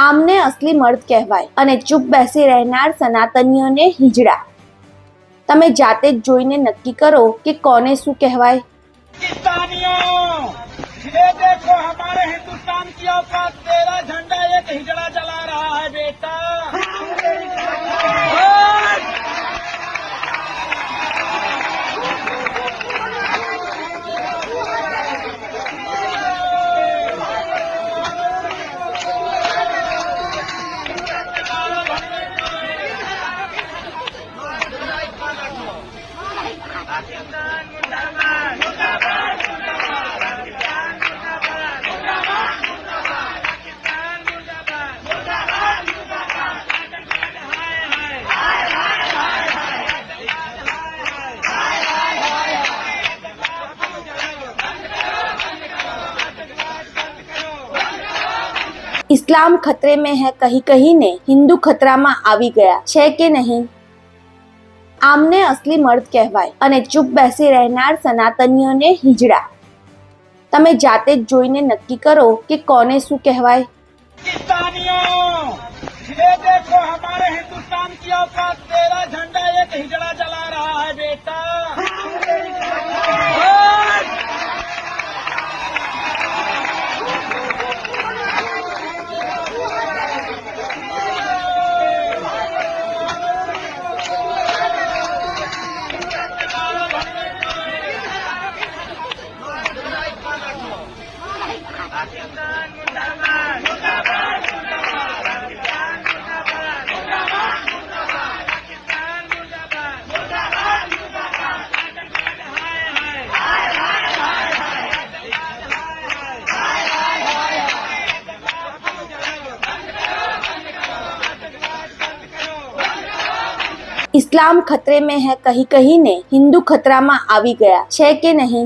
આમને અસલી મર્દ કહેવાય અને ચૂપ બેસી રહેનાર સનાતનીઓને હિજડા। તમે જાતે જ જોઈને નક્કી કરો કે કોને શું કહેવાય। पाकिस्तानियों, ये देखो हमारे हिंदुस्तान की औकात, तेरा झंडा एक हिजड़ा जला रहा है बेटा। इस्लाम खतरे में है कहीं कहीं ने हिंदू खतराમાં આવી ગયા છે કે નહીં। આમને અસલી મર્દ કહેવાય અને ચૂપ બેસી રહેનાર સનાતનીઓને હિજડા। તમે જાતે જ જોઈને નક્કી કરો કે કોને શું કહેવાય। पाकिस्तानियों, ये देखो हमारे हिंदुस्तान की औकात, तेरा झंडा एक हिजड़ा जला रहा है बेटा। इस्लाम खतरे में है कहीं कहीं ने हिंदू खतराમાં આવી ગયા છે કે નહીં।